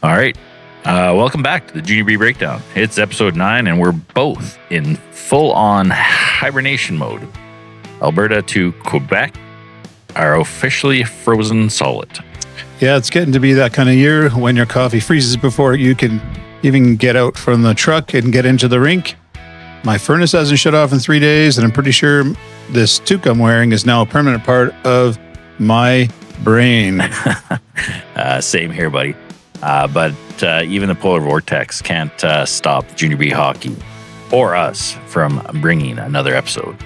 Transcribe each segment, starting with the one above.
All right. Welcome back to the Junior B Breakdown. It's episode 9, and we're both in full-on hibernation mode. Alberta to Quebec are officially frozen solid. Yeah, it's getting to be that kind of year when your coffee freezes before you can even get out from the truck and get into the rink. My furnace hasn't shut off in 3 days, and I'm pretty sure this toque I'm wearing is now a permanent part of my brain. Same here, buddy. But even the polar vortex can't stop Junior B hockey or us from bringing another episode.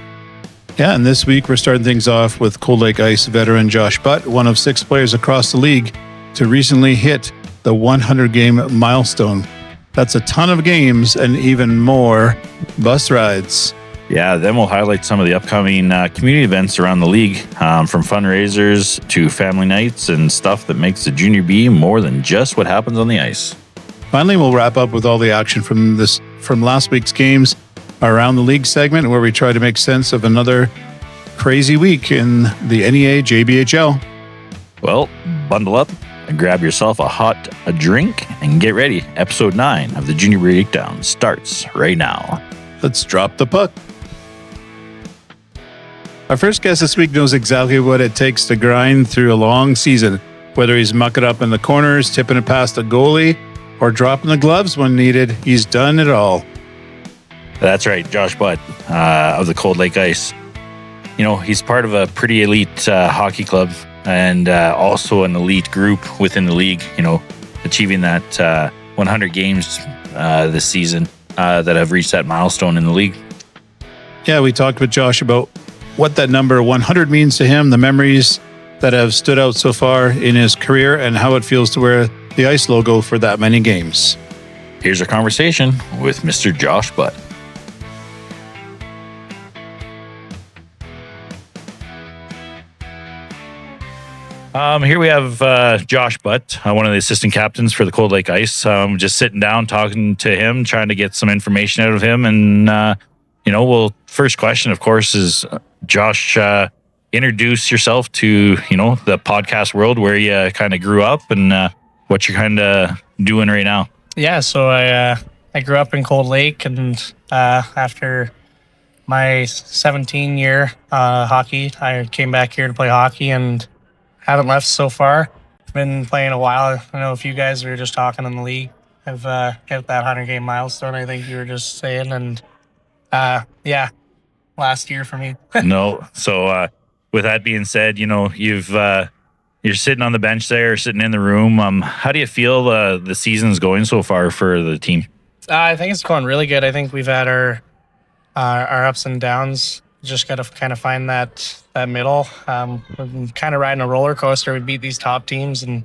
Yeah, and this week we're starting things off with Cold Lake Ice veteran Josh Butt, one of 6 players across the league to recently hit the 100-game milestone. That's a ton of games and even more bus rides. Yeah, then we'll highlight some of the upcoming community events around the league, from fundraisers to family nights and stuff that makes the Junior B more than just what happens on the ice. Finally, we'll wrap up with all the action from last week's games around the league segment, where we try to make sense of another crazy week in the NEAJBHL. Well, bundle up and grab yourself a drink and get ready. Episode 9 of the Junior B Breakdown starts right now. Let's drop the puck. Our first guest this week knows exactly what it takes to grind through a long season, whether he's mucking up in the corners, tipping it past the goalie, or dropping the gloves when needed. He's done it all. That's right, Josh Butt of the Cold Lake Ice. You know, he's part of a pretty elite hockey club and also an elite group within the league, you know, achieving that 100 games this season that have reached that milestone in the league. Yeah, we talked with Josh about what that number 100 means to him, the memories that have stood out so far in his career, and how it feels to wear the Ice logo for that many games. Here's our conversation with Mr. Josh Butt. Here we have Josh Butt, one of the assistant captains for the Cold Lake Ice. Just sitting down, talking to him, trying to get some information out of him. And, first question, of course, is Josh, introduce yourself to, the podcast world where you kind of grew up and what you're kind of doing right now. Yeah, so I grew up in Cold Lake, and after my 17-year hockey, I came back here to play hockey and haven't left so far. I've been playing a while. I know a few guys were just talking in the league. I've hit that 100-game milestone, I think you were just saying. And, last year for me. No. So with that being said, you're sitting on the bench there, sitting in the room. How do you feel the season's going so far for the team? I think it's going really good. I think we've had our ups and downs. Just got to kind of find that middle. We've been kind of riding a roller coaster. We beat these top teams and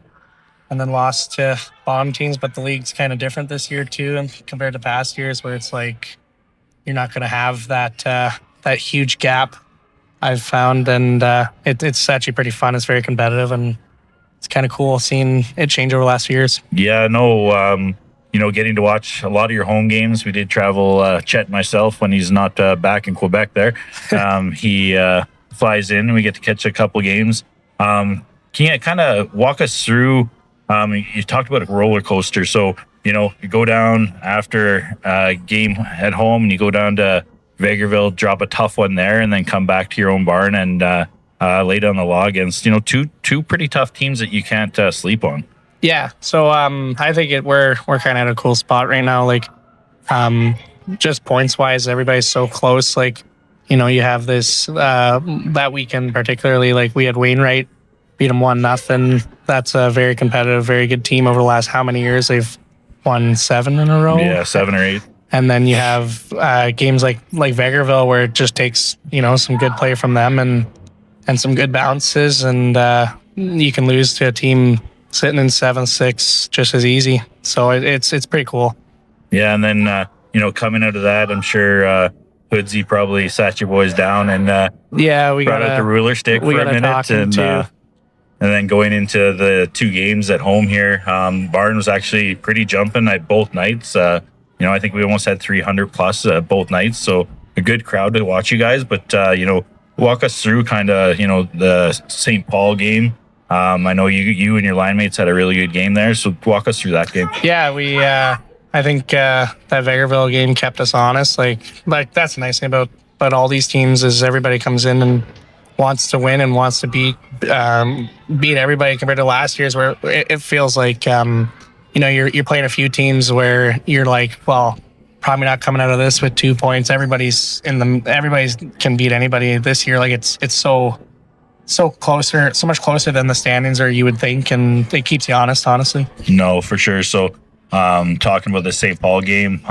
then lost to bottom teams, but the league's kind of different this year too, and compared to past years where it's like you're not going to have that huge gap, I've found, and it's actually pretty fun. It's very competitive, and it's kind of cool seeing it change over the last few years. Yeah, no. Getting to watch a lot of your home games. We did travel, Chet and myself, when he's not back in Quebec there. He flies in and we get to catch a couple games. Can you kind of walk us through, you talked about a roller coaster. So, you go down after a game at home and you go down to Vegreville, drop a tough one there, and then come back to your own barn and lay down the law against, two pretty tough teams that you can't sleep on. Yeah, so I think we're kind of at a cool spot right now. Like, just points wise, everybody's so close. Like, you have this that weekend particularly. Like, we had Wainwright beat them 1-0. That's a very competitive, very good team over the last how many years? They've won 7 in a row. Yeah, 7 or 8. And then you have games like Vegreville where it just takes some good play from them and some good bounces, and you can lose to a team sitting in 7-6 just as easy. So it's pretty cool. Yeah, and then coming out of that, I'm sure Hoodsy probably sat your boys down and we brought out the ruler stick for a minute, and then going into the 2 games at home here, Barn was actually pretty jumping at both nights. I think we almost had 300 plus both nights, so a good crowd to watch you guys. But walk us through kind of the St. Paul game. I know you and your line mates had a really good game there. So walk us through that game. Yeah, we. I think that Vegreville game kept us honest. Like that's the nice thing about all these teams is everybody comes in and wants to win and wants to beat everybody compared to last year's where it feels like you're playing a few teams where you're like, well, probably not coming out of this with 2 points. Everybody can beat anybody this year. Like it's so closer, so much closer than the standings or you would think, and it keeps you honest, honestly. No, for sure. So talking about the St. Paul game,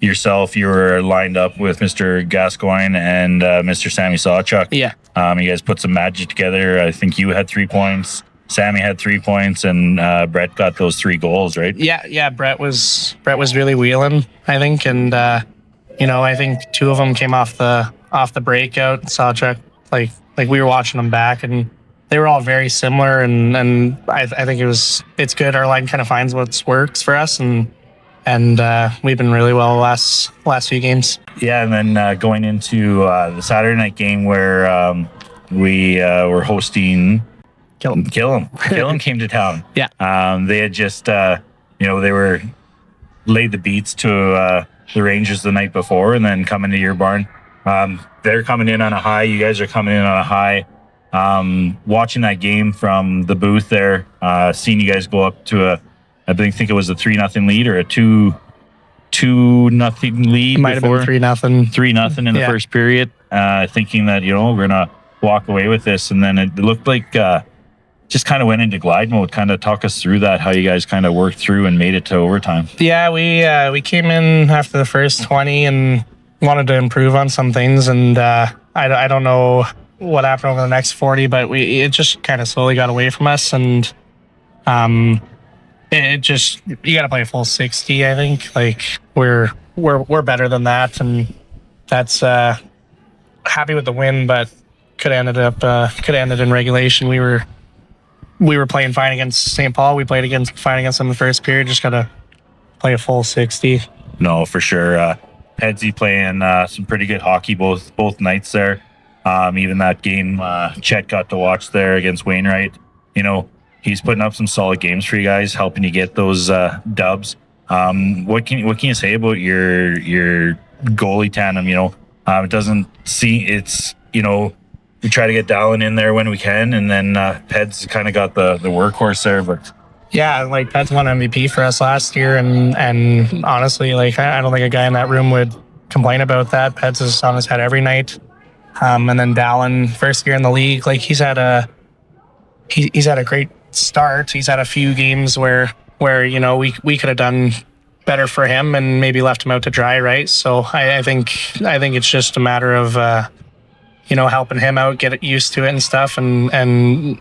yourself, you were lined up with Mr. Gascoigne and Mr. Sammy Sawchuk. Yeah. You guys put some magic together. I think you had 3 points, Sammy had 3 points, and Brett got those 3 goals, right? Yeah. Brett was really wheeling, I think, and I think 2 of them came off the breakout. Sawchuk, like we were watching them back, and they were all very similar, and I think it's good. Our line kind of finds what works for us, and we've been really well the last few games. Yeah, and then going into the Saturday night game where we were hosting Killam. Killam came to town. Yeah. They had just they were laid the beats to the Rangers the night before, and then coming to your barn. They're coming in on a high. You guys are coming in on a high. Watching that game from the booth there, seeing you guys go up to I think it was a 3-0 lead or a 2-0 lead. It might have been 3-0. 3-0 in the first period. Thinking that we're gonna walk away with this, and then it looked like just kind of went into glide mode. Kind of talk us through that, how you guys kind of worked through and made it to overtime. Yeah, we came in after the first 20 and wanted to improve on some things, and I don't know what happened over the next 40, but it just kind of slowly got away from us, and it just, you got to play a full 60. I think like we're better than that, and that's happy with the win, but could have ended in regulation. We were playing fine against St. Paul. We played fine against them in the first period. Just got to play a full 60. No, for sure. Headsy playing some pretty good hockey both nights there. Even that game Chet got to watch there against Wainwright. He's putting up some solid games for you guys, helping you get those dubs. What can you say about your goalie tandem? It doesn't see it's we try to get Dallin in there when we can, and then Ped's kind of got the workhorse there, but. Yeah, like Ped's won MVP for us last year, and honestly, like I don't think a guy in that room would complain about that. Ped's is on his head every night, and then Dallin, first year in the league, like he's had a great start. He's had a few games where we could have done better for him and maybe left him out to dry, right? So I think it's just a matter of helping him out, get used to it and stuff, and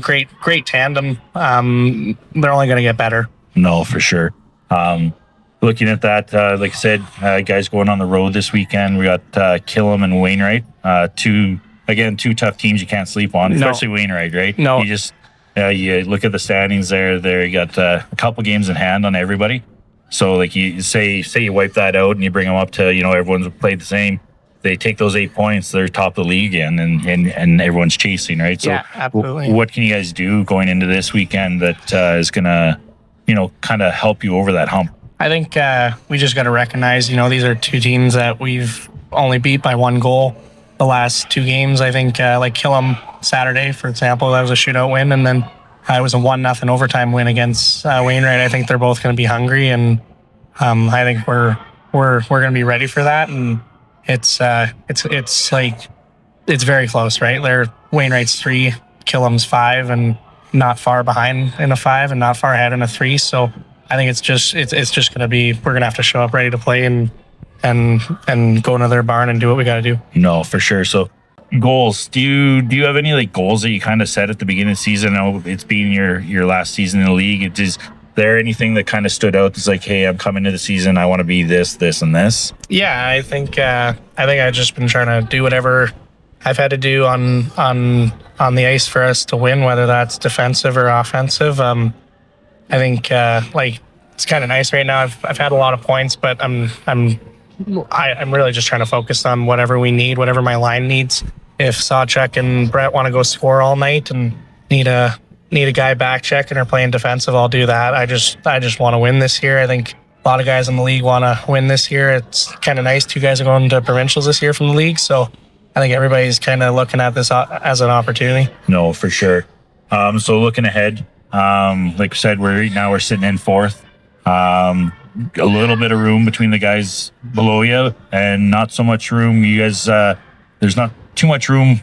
great tandem. They're only going to get better. No, for sure. Looking at that, like I said, guys going on the road this weekend. We got Killam and Wainwright. Two tough teams you can't sleep on, especially Wainwright, right? No. You look at the standings there. You got a couple games in hand on everybody. So like you say you wipe that out and you bring them up to everyone's played the same. They take those 8 points, they're top of the league again, and everyone's chasing, right? So yeah, absolutely. What can you guys do going into this weekend that is going to, kind of help you over that hump? I think we just got to recognize, these are 2 teams that we've only beat by 1 goal the last 2 games. I think like Killam Saturday, for example, that was a shootout win, and then it was a 1-0 overtime win against Wainwright. I think they're both going to be hungry, and I think we're going to be ready for that, and it's like it's very close, right? They're Wainwright's 3, Killam's 5, and not far behind in a 5 and not far ahead in a 3. So I think it's just going to be, we're going to have to show up ready to play and go into their barn and do what we got to do. No, for sure. So goals, do you have any like goals that you kind of set at the beginning of the season? I know it's been your last season in the league. Is there anything that kind of stood out that's like, hey, I'm coming to the season, I want to be this, and this? Yeah, I think I've just been trying to do whatever I've had to do on the ice for us to win, whether that's defensive or offensive. I think like it's kind of nice right now. I've had a lot of points, but I'm really just trying to focus on whatever we need, whatever my line needs. If Sawchuk and Brett want to go score all night and need a guy back checking or playing defensive, I'll do that. I just want to win this year. I think a lot of guys in the league want to win this year. It's kind of nice. 2 guys are going to provincials this year from the league, so I think everybody's kind of looking at this as an opportunity. No, for sure. So looking ahead, like I said, we're sitting in 4th. A little bit of room between the guys below you, and not so much room. You guys, there's not too much room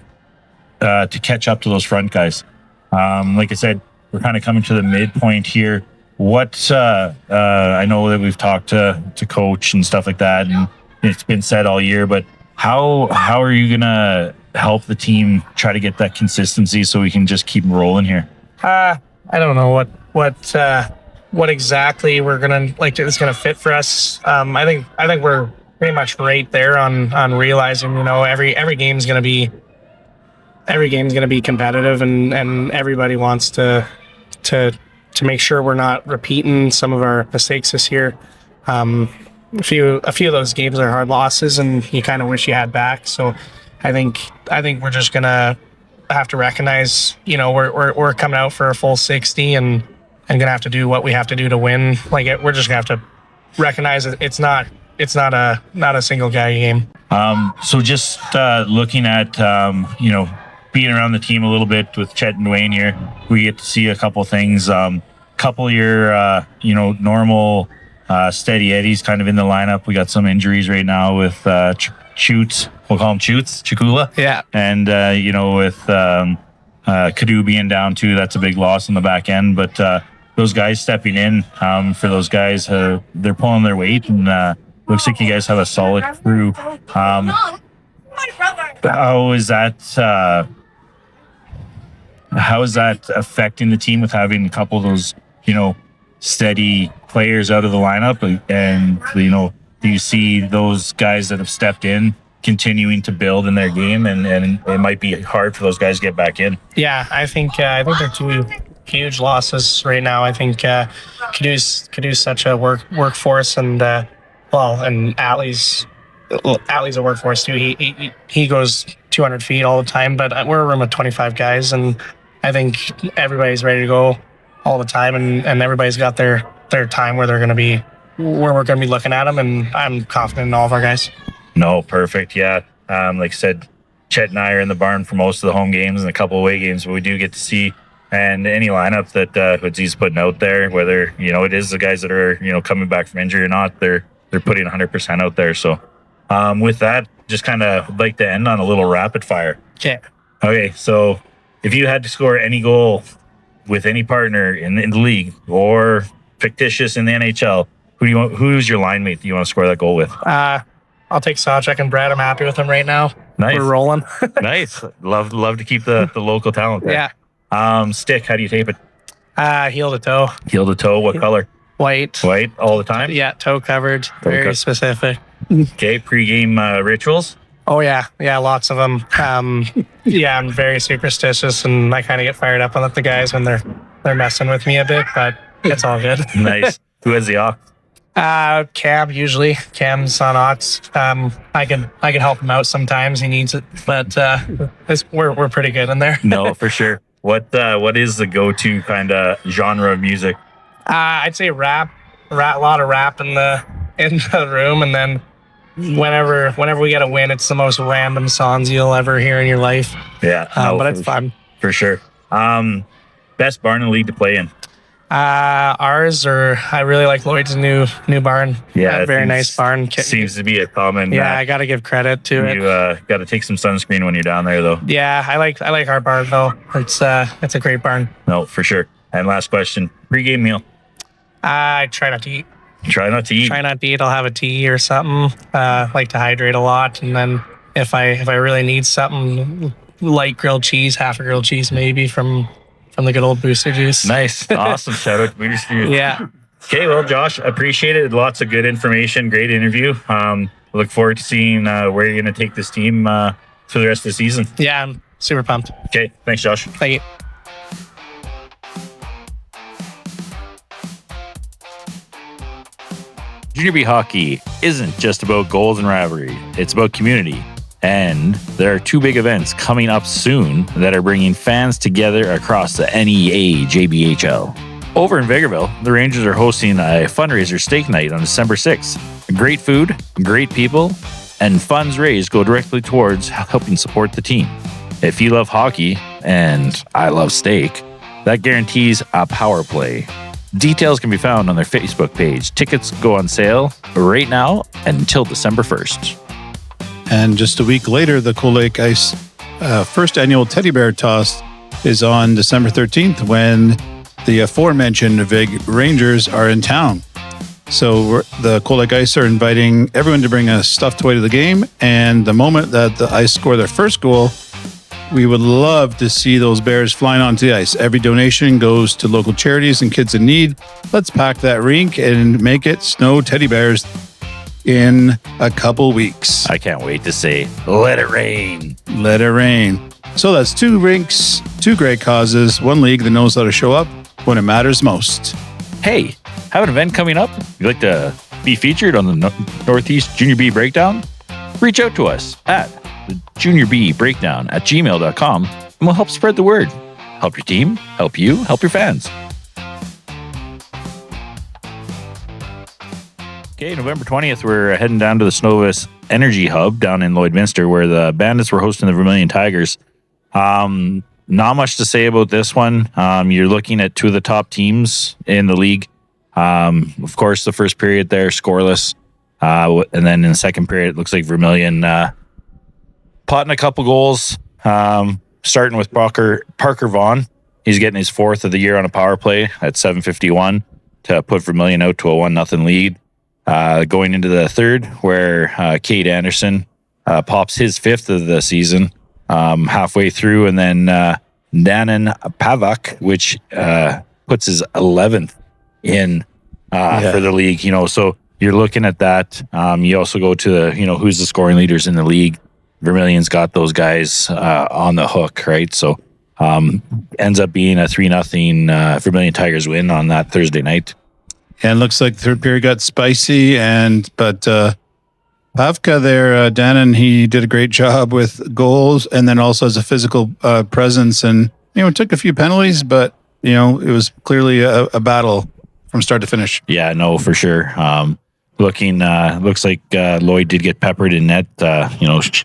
to catch up to those front guys. Like I said, we're kind of coming to the midpoint here. What I know that we've talked to coach and stuff like that, and it's been said all year, but how are you gonna help the team try to get that consistency so we can just keep rolling here? I don't know what exactly we're gonna it's gonna fit for us. I think we're pretty much right there on realizing, every game's gonna be competitive, and everybody wants to make sure we're not repeating some of our mistakes this year. A few of those games are hard losses, and you kind of wish you had back. So I think we're just gonna have to recognize, we're coming out for a full 60 and gonna have to do what we have to do to win. We're just gonna have to recognize that it's not a single guy game. So just looking at being around the team a little bit with Chet and Dwayne here, we get to see a couple things. Couple of your normal steady Eddies kind of in the lineup. We got some injuries right now with Choots. We'll call him Choots, Chikula. Yeah. And with Kadu being down too, that's a big loss on the back end. But those guys stepping in for those guys, they're pulling their weight, and looks like you guys have a solid crew. How is that? How is that affecting the team with having a couple of those, steady players out of the lineup? And, do you see those guys that have stepped in continuing to build in their game, and it might be hard for those guys to get back in? Yeah, I think they're 2 huge losses right now. I think Kadu's such a workforce, and Atlee's a workforce too. He goes 200 feet all the time, but we're a room of 25 guys, and I think everybody's ready to go all the time, and everybody's got their time where we're going to be looking at them, and I'm confident in all of our guys. No, perfect. Yeah. Like I said, Chet and I are in the barn for most of the home games and a couple of away games, but we do get to see, and any lineup that Hoodsy's putting out there, whether, it is the guys that are, coming back from injury or not, they're putting 100% out there. So with that, just kind of like to end on a little rapid fire. Okay. So if you had to score any goal with any partner in the league or fictitious in the NHL, who's your line mate that you want to score that goal with? I'll take Sawchuk and Brad. I'm happy with them right now. Nice. We're rolling. Nice. Love to keep the local talent there. Yeah. Stick, how do you tape it? Heel to toe. Heel to toe. What color? White. White all the time? Yeah, toe covered. Very specific. Okay, pre-game rituals? Oh, yeah. Yeah, lots of them. I'm very superstitious, and I kind of get fired up on the guys when they're messing with me a bit, but it's all good. Nice. Who has the ox? Cam, usually. Cam's on ox. I can help him out sometimes. He needs it, but we're pretty good in there. No, for sure. What is the go-to kind of genre of music? I'd say rap. A lot of rap in the room, and then whenever we get a win, it's the most random songs you'll ever hear in your life. Yeah, but it's fun for sure. Best barn in the league to play in? Ours, or I really like Lloyd's new barn. Yeah, very nice barn. Seems to be a common. Yeah, I got to give credit to it. You got to take some sunscreen when you're down there, though. Yeah, I like our barn though. It's a great barn. No, for sure. And last question: pre-game meal? I try not to eat. Try not to eat. Try not to eat. I'll have a tea or something. Like to hydrate a lot, and then if I really need something, light grilled cheese, half a grilled cheese maybe from the good old Booster Juice. Nice, awesome. Shout out to Booster Juice. Yeah. Okay, well, Josh, appreciate it. Lots of good information. Great interview. Look forward to seeing where you're going to take this team for the rest of the season. Yeah, I'm super pumped. Okay, thanks, Josh. Thank you. Junior B hockey isn't just about goals and rivalry. It's about community. And there are 2 big events coming up soon that are bringing fans together across the NEAJBHL. Over in Vegreville, the Rangers are hosting a fundraiser steak night on December 6th. Great food, great people, and funds raised go directly towards helping support the team. If you love hockey, and I love steak, that guarantees a power play. Details can be found on their Facebook page. Tickets go on sale right now until December 1st. And just a week later, the Cold Lake Ice first annual teddy bear toss is on December 13th when the aforementioned Vig Rangers are in town. So the Cold Lake Ice are inviting everyone to bring a stuffed toy to the game. And the moment that the Ice score their first goal, we would love to see those bears flying onto the ice. Every donation goes to local charities and kids in need. Let's pack that rink and make it snow teddy bears in a couple weeks. I can't wait to say, let it rain. Let it rain. So that's 2 rinks, 2 great causes, 1 league that knows how to show up when it matters most. Hey, have an event coming up? You'd like to be featured on the Northeast Junior B Breakdown? Reach out to us at the juniorbbreakdown@gmail.com and we'll help spread the word. Help your team, help you, help your fans. Okay, November 20th, we're heading down to the Snovis Energy Hub down in Lloydminster where the Bandits were hosting the Vermilion Tigers. Not much to say about this one. You're looking at 2 of the top teams in the league. Of course, the first period there, scoreless. And then in the second period, it looks like Vermilion potting a couple goals, starting with Parker Vaughn. He's getting his 4th of the year on a power play at 7:51 to put Vermilion out to a 1-0 lead. Going into the third, where Cade Anderson pops his 5th of the season halfway through, and then Danon Pavak, which puts his 11th in for the league. So you're looking at that. You also go to the, who's the scoring leaders in the league. Vermilion's got those guys on the hook, right? So ends up being a 3-0 Vermilion Tigers win on that Thursday night. And looks like the third period got spicy, but Pavka there, Danon, he did a great job with goals and then also as a physical presence, and took a few penalties, but it was clearly a battle from start to finish. Yeah, no, for sure. Looks like Lloyd did get peppered in net.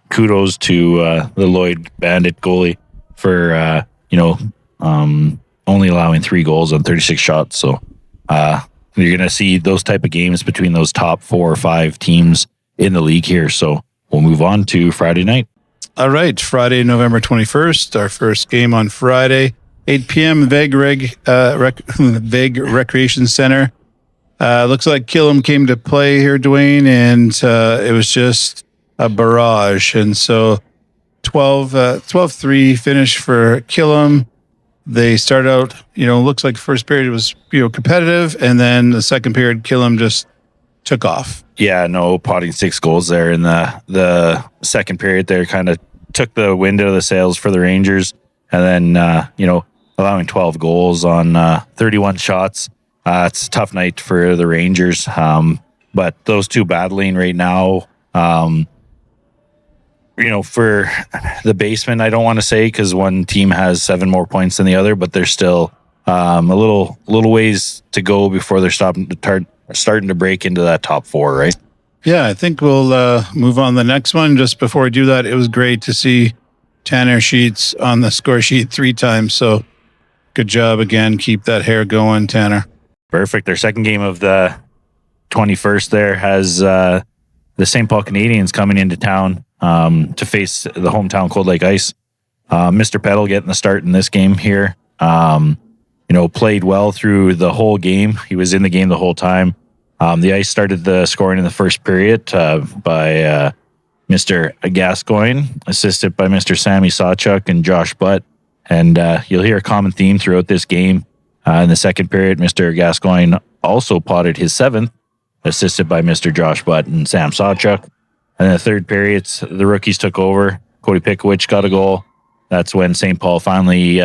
Kudos to the Lloyd Bandit goalie for only allowing 3 goals on 36 shots. So you're going to see those type of games between those top 4 or 5 teams in the league here. So we'll move on to Friday night. All right, Friday, November 21st, our first game on Friday, 8 p.m. Vague Recreation Center. Looks like Killam came to play here, Dwayne, and it was just a barrage. And so 12-3 finish for Killam. They started out, looks like first period was, competitive. And then the second period, Killam just took off. Yeah, no, potting 6 goals there in the second period there kind of took the wind out of the sails for the Rangers. And then, allowing 12 goals on 31 shots. It's a tough night for the Rangers. But those 2 battling right now, for the basement, I don't want to say because one team has 7 more points than the other, but there's still a little ways to go before they're starting to break into that top 4, right? Yeah, I think we'll move on to the next one. Just before we do that, it was great to see Tanner Sheets on the score sheet 3 times. So good job again. Keep that hair going, Tanner. Perfect. Their second game of the 21st there has the St. Paul Canadians coming into town to face the hometown Cold Lake Ice. Mr. Peddle getting the start in this game here. Played well through the whole game. He was in the game the whole time. The Ice started the scoring in the first period by Mr. Gascoigne, assisted by Mr. Sammy Sawchuk and Josh Butt. And you'll hear a common theme throughout this game. In the second period, Mr. Gascoigne also potted his 7th, assisted by Mr. Josh Butt and Sam Sawchuk. And in the third period, the rookies took over. Cody Pikowicz got a goal. That's when St. Paul finally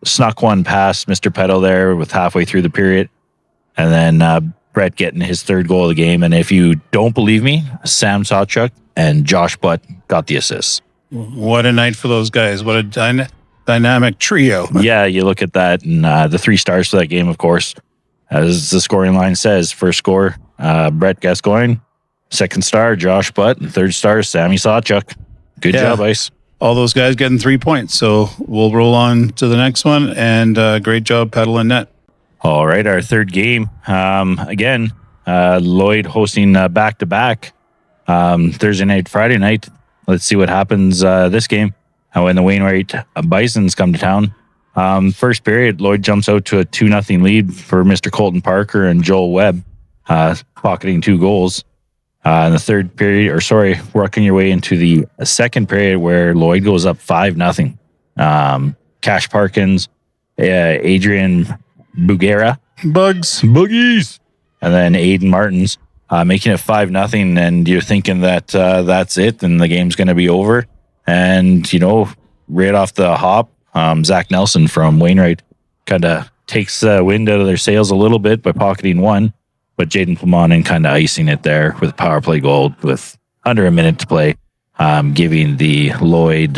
snuck one past Mr. Peddle there with halfway through the period. And then Brett getting his 3rd goal of the game. And if you don't believe me, Sam Sawchuk and Josh Butt got the assists. What a night for those guys. What a dynamic trio. Yeah, you look at that, and the 3 stars for that game, of course, as the scoring line says, first score, Brett Gascoigne, second star, Josh Butt, and third star, Sammy Sawchuk. Good job, Ice. All those guys getting 3 points. So we'll roll on to the next one, and great job, Pedal and Net. All right, our third game. Again, Lloyd hosting back-to-back Thursday night, Friday night. Let's see what happens this game when the Wainwright Bisons come to town. First period, Lloyd jumps out to a 2-0 lead for Mr. Colton Parker and Joel Webb, pocketing 2 goals. In the third period, working your way into the second period where Lloyd goes up 5-0. Cash Parkins, Adrian Bugera, Boogies, and then Aiden Martins, making it 5-0. And you're thinking that that's it, and the game's going to be over. And right off the hop, Zach Nelson from Wainwright kind of takes the wind out of their sails a little bit by pocketing 1, but Jaden Plamanen kind of icing it there with a power play goal with under a minute to play, giving the Lloyd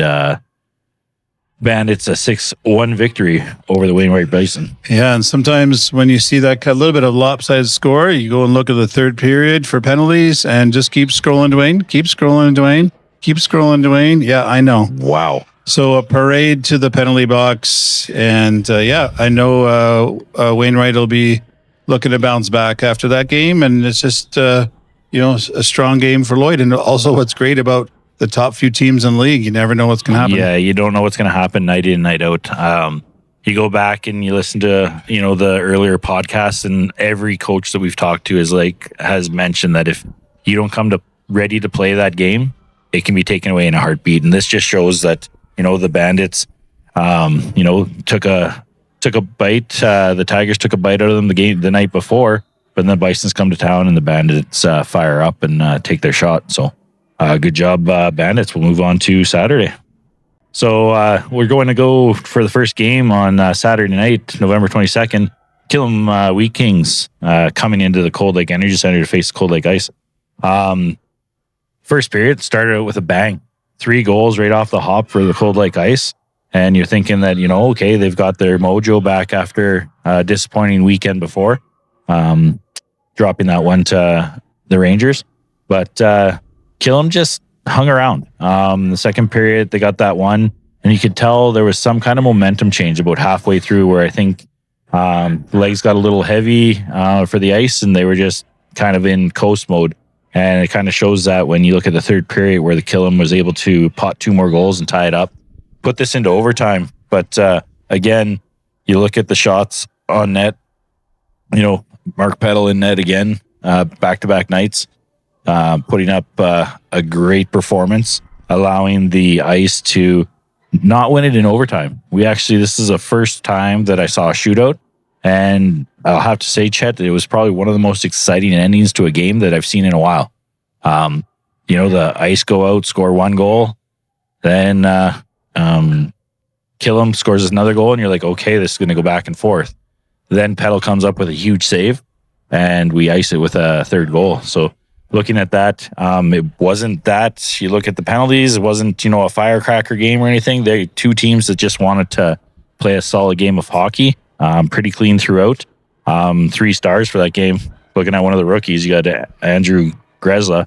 Bandits a 6-1 victory over the Wainwright Bison. Yeah, and sometimes when you see that little bit of lopsided score, you go and look at the third period for penalties and just keep scrolling, Dwayne. Keep scrolling, Dwayne. Keep scrolling, Dwayne. Yeah, I know. Wow. So a parade to the penalty box. And I know Wainwright will be looking to bounce back after that game. And it's just, a strong game for Lloyd. And also what's great about the top few teams in the league, you never know what's going to happen. Yeah, you don't know what's going to happen night in, night out. You go back and you listen to, the earlier podcasts, and every coach that we've talked to has mentioned that if you don't come ready to play that game, it can be taken away in a heartbeat. And this just shows that, the Bandits, took a bite. The Tigers took a bite out of them the night before, but then the Bisons come to town and the Bandits fire up and take their shot. So good job, Bandits. We'll move on to Saturday. So we're going to go for the first game on Saturday night, November 22nd. Killam Wheat Kings coming into the Cold Lake Energy Center to face Cold Lake Ice. First period started out with a bang. 3 goals right off the hop for the Cold Lake Ice. And you're thinking that, they've got their mojo back after a disappointing weekend before, dropping that one to the Rangers. But Killam just hung around. The second period, they got that one. And you could tell there was some kind of momentum change about halfway through where I think the legs got a little heavy for the Ice, and they were just kind of in coast mode. And it kind of shows that when you look at the third period where the Killam was able to pot 2 more goals and tie it up, put this into overtime. But again, you look at the shots on net, Mark Peddle in net again, back-to-back nights, putting up a great performance, allowing the Ice to not win it in overtime. This is the first time that I saw a shootout. And I'll have to say, Chet, it was probably one of the most exciting endings to a game that I've seen in a while. The Ice go out, score 1 goal, then Killam scores another goal, and you're like, okay, this is going to go back and forth. Then Peddle comes up with a huge save, and we ice it with a third goal. So looking at that, it wasn't that. You look at the penalties, it wasn't, a firecracker game or anything. They're 2 teams that just wanted to play a solid game of hockey. Pretty clean throughout. 3 stars for that game. Looking at one of the rookies, you got Andrew Gresla,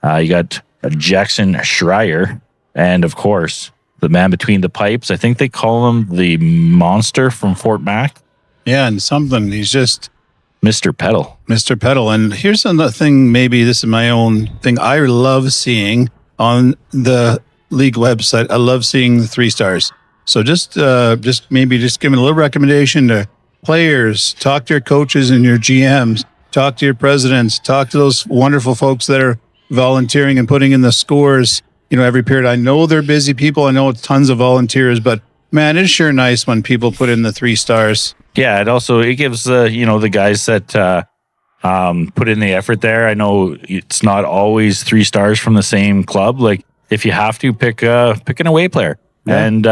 you got Jackson Schreier, and of course, the man between the pipes. I think they call him the monster from Fort Mac. Yeah, and something. He's just Mr. Peddle. Mr. Peddle. And here's another thing, maybe this is my own thing. I love seeing on the league website, I love seeing the 3 stars. So just maybe giving a little recommendation to players, talk to your coaches and your GMs, talk to your presidents, talk to those wonderful folks that are volunteering and putting in the scores, every period. I know they're busy people. I know it's tons of volunteers, but man, it's sure nice when people put in the 3 stars. Yeah, it gives the guys that put in the effort there. I know it's not always 3 stars from the same club. Like if you have to pick an away player and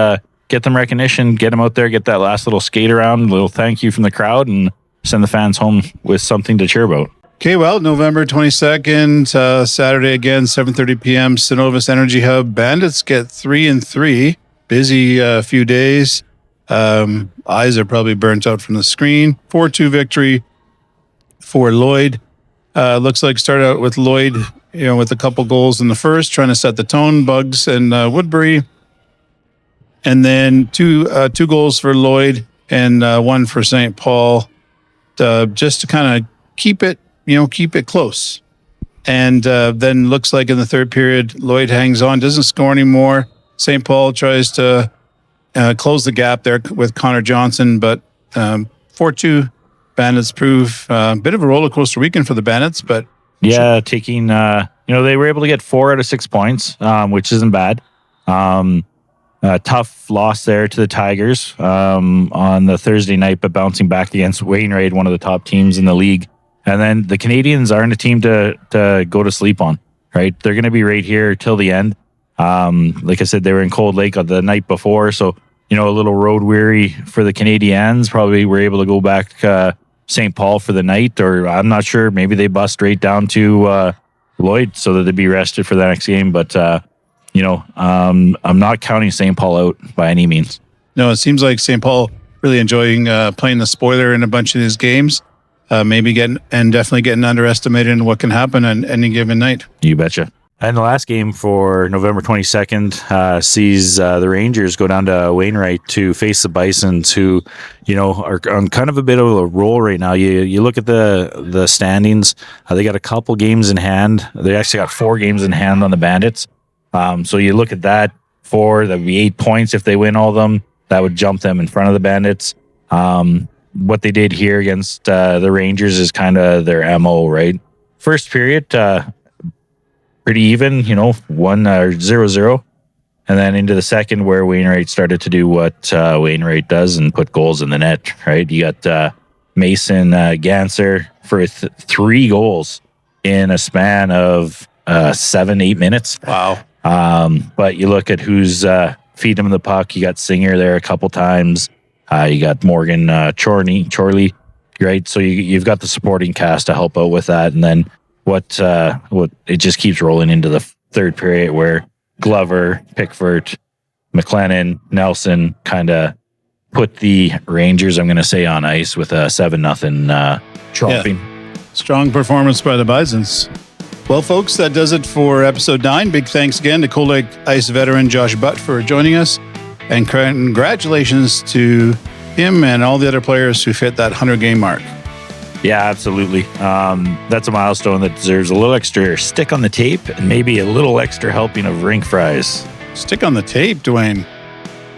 get them recognition, get them out there, get that last little skate around, little thank you from the crowd, and send the fans home with something to cheer about. Okay, well, November 22nd, Saturday again, 7:30 p.m. Synovus Energy Hub. Bandits get 3-3. Busy few days. Eyes are probably burnt out from the screen. 4-2 victory for Lloyd. Looks like start out with Lloyd, with a couple goals in the first, trying to set the tone. Bugs and Woodbury, and then two goals for Lloyd and one for St. Paul, just to kind of keep it close. And then looks like in the third period, Lloyd hangs on, doesn't score anymore. St. Paul tries to close the gap there with Connor Johnson, but 4-2 Bandits prove a bit of a roller coaster weekend for the Bandits. But yeah, taking they were able to get 4 out of 6 points, which isn't bad. Tough loss there to the Tigers on the Thursday night, but bouncing back against Wainwright, one of the top teams in the league. And then the Canadians aren't a team to go to sleep on, right? They're going to be right here till the end. Like I said, they were in Cold Lake the night before, so a little road weary for the Canadians. Probably were able to go back St. Paul for the night, or I'm not sure. Maybe they bust straight down to Lloyd so that they'd be rested for the next game. But I'm not counting St. Paul out by any means. No, it seems like St. Paul really enjoying playing the spoiler in a bunch of these games. Maybe definitely getting underestimated in what can happen on any given night. You betcha. And the last game for November 22nd sees the Rangers go down to Wainwright to face the Bisons, who, are on kind of a bit of a roll right now. You look at the standings, they got a couple games in hand. They actually got 4 games in hand on the Bandits. So you look at that, that'd be 8 points if they win all of them. That would jump them in front of the Bandits. What they did here against the Rangers is kind of their MO, right? First period, pretty even, 0-0. And then into the second, where Wainwright started to do what Wainwright does and put goals in the net, right? You got Mason Ganser for 3 goals in a span of 7-8 minutes. Wow. But you look at who's feeding him the puck. You got Singer there a couple times. You got Morgan Chorley, right? So you've got the supporting cast to help out with that. And then what it just keeps rolling into the third period, where Glover, Pickford, McLennan, Nelson kind of put the Rangers, I'm going to say, on ice with a 7-0 tromping. Yeah. Strong performance by the Bisons. Well, folks, that does it for episode 9. Big thanks again to Cold Lake Ice veteran Josh Butt for joining us. And congratulations to him and all the other players who hit that 100-game mark. Yeah, absolutely. That's a milestone that deserves a little extra stick on the tape and maybe a little extra helping of rink fries. Stick on the tape, Dwayne.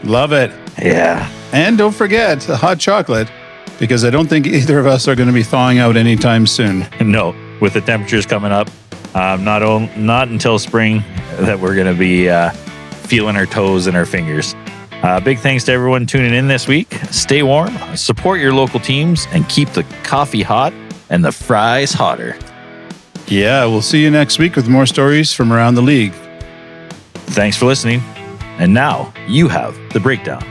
Love it. Yeah. And don't forget the hot chocolate, because I don't think either of us are going to be thawing out anytime soon. No, with the temperatures coming up, not until spring that we're going to be feeling our toes and our fingers. Big thanks to everyone tuning in this week. Stay warm, support your local teams, and keep the coffee hot and the fries hotter. Yeah, we'll see you next week with more stories from around the league. Thanks for listening. And now you have the breakdown.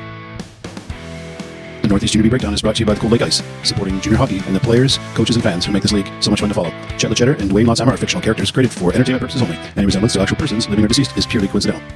The Northeast Junior B Breakdown is brought to you by the Cold Lake Ice, supporting junior hockey and the players, coaches, and fans who make this league so much fun to follow. Chet LeCheddar and Dwayne Lotzheimer are fictional characters created for entertainment purposes only. Any resemblance to actual persons, living or deceased, is purely coincidental.